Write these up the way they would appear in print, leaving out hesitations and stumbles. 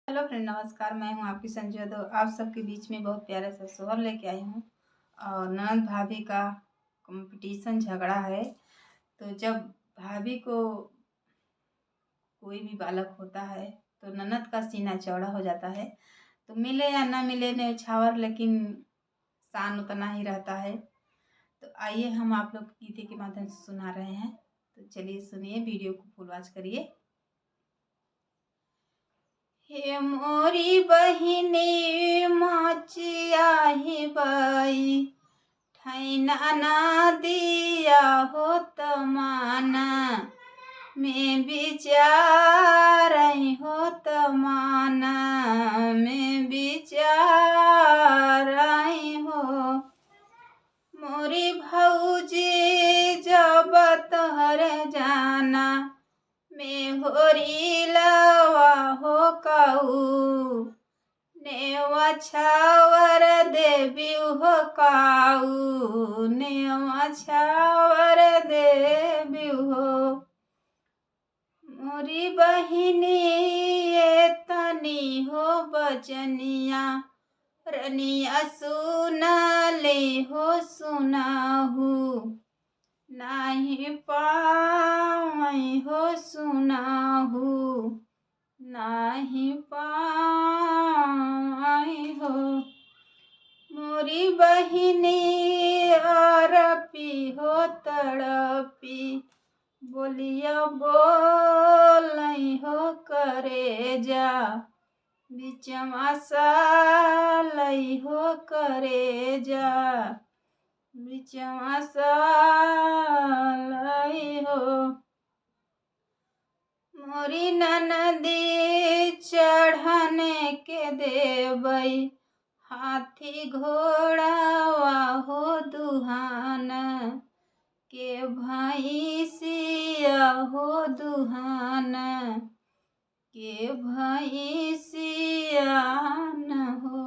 Hello friend, नमस्कार। मैं हूं आपकी संजू यादव। आप सबके बीच में बहुत प्यारा सा सोहर लेके आई हूं। और ननद भाभी का कंपटीशन झगड़ा है। तो जब भाभी को कोई भी बालक होता है तो ननद का सीना चौड़ा हो जाता है। तो मिले या ना मिले न्यौछावर, लेकिन शान उतना ही रहता है। तो आइए हम आप लोग गीते के माध्यम से सुना रहे हैं। तो चलिए सुनिए, वीडियो को फुल वॉच करिए। हे मोरी बहिनी माचिया ही बाई, ठैना ना दिया हो तमाना, मैं विचार हो तमाना, मैं विचार हो। मोरी भौजी जब तोहर जाना, मैं होरी लवा हो काऊ, नेवा छावर देवी हो काऊ, नेवा छावर देवी हो। मोरी बहिनी ये तनी हो बचनिया, रनिया सुना ले हो सुनाहू, नहीं पाई हो सुनाहू, नहीं पाई हो। मोरी बहिनी अरपी हो तड़पी, बोलिया बोल हो करे जा, बिचमा सालई हो करे जा, बिचमा सालई हो। मोरी ननदी चढ़ने के देवई, हाथी घोड़ावा हो दुहान, के भैंसिया हो दुहान, के भैंसिया न हो।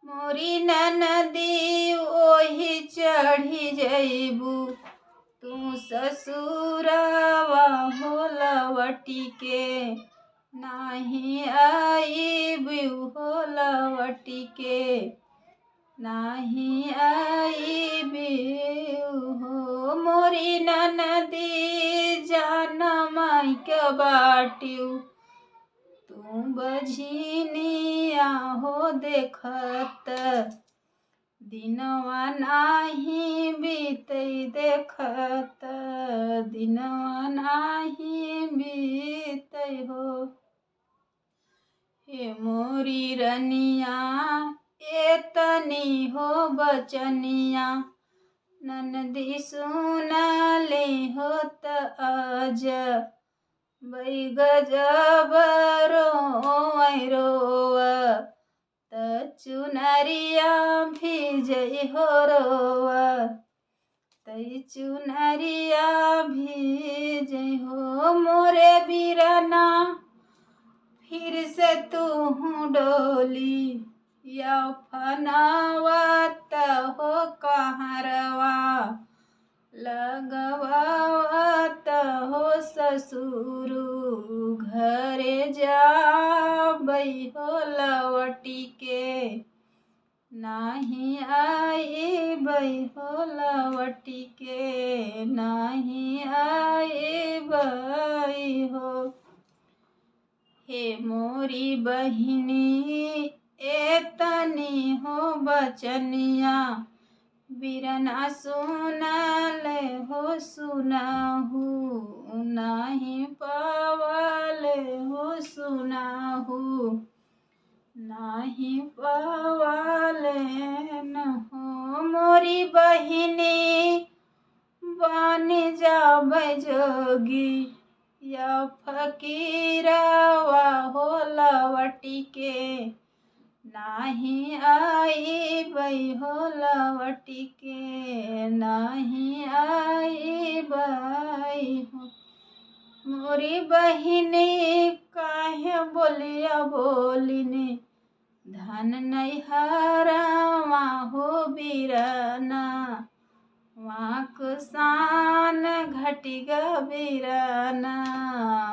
मोरी ननदी ओही चढ़ी जइबू, तू ससुरवा हो लवटी के, नाही आईबू हो लवटी के, नाही आईबू हो। मोरी ननदी जान माई के बाटियू, तू बझिनिया हो देखत, दिनवा नाही बीतई देखत, दिनवा नाही बीतई हो। हे मोरी रनिया एतनी हो बचनिया, ननदी सुना ले हो त आज, बई गजब रोवै रोव, त चुनरिया भिजई हो रोव, तई चुनरिया भिजई हो। मोरे बिरना फिर से तू डोली, या फनावत हो कहारवा, लगवावत हो ससुरु, घरे जाबई हो लवटी के, नाही आईबई हो लवटी के, नाही आईबई हो। हे मोरी बहिनी एतनी हो बचनिया, बिरना सुनाले हो सुनाहू, नाही पावाले हो सुनाहू, नाही पावाले न हो। मोरी बहिनी बन जाबै जोगी, या फकीरवा हो लवटी के, नाही आईबई हो लवटी के, नाही आईबई हो। मोरी बहिनी काहे बोलिया बोलिने, धन नहीं हरावा हो बिरना, वाक सान घटी गबीराना,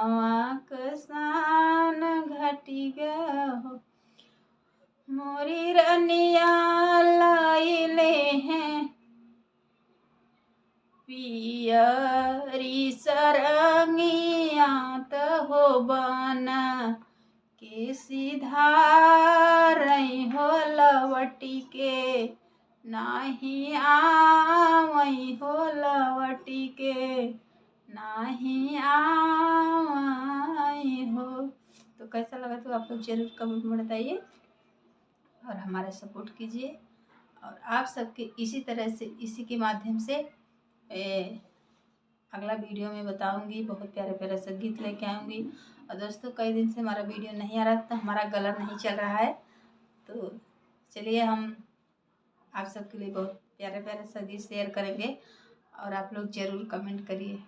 वाक सान घटी गो, मोरी रनिया लाइले हैं पियरी सरंगिया हो बना के सीधा रही हो लवटी के, नाही आवई हो लवटी के, नाही आवई हो। तो कैसा लगा तो आप लोग जरूर कमेंट में बताइए और हमारा सपोर्ट कीजिए। और आप सबके इसी तरह से इसी के माध्यम से अगला वीडियो में बताऊंगी, बहुत प्यारे प्यारे से गीत लेके आऊँगी। और दोस्तों कई दिन से हमारा वीडियो नहीं आ रहा था, हमारा गला नहीं चल रहा है, तो चलिए हम आप सबके लिए बहुत प्यारे प्यारे से गीत शेयर करेंगे और आप लोग ज़रूर कमेंट करिए।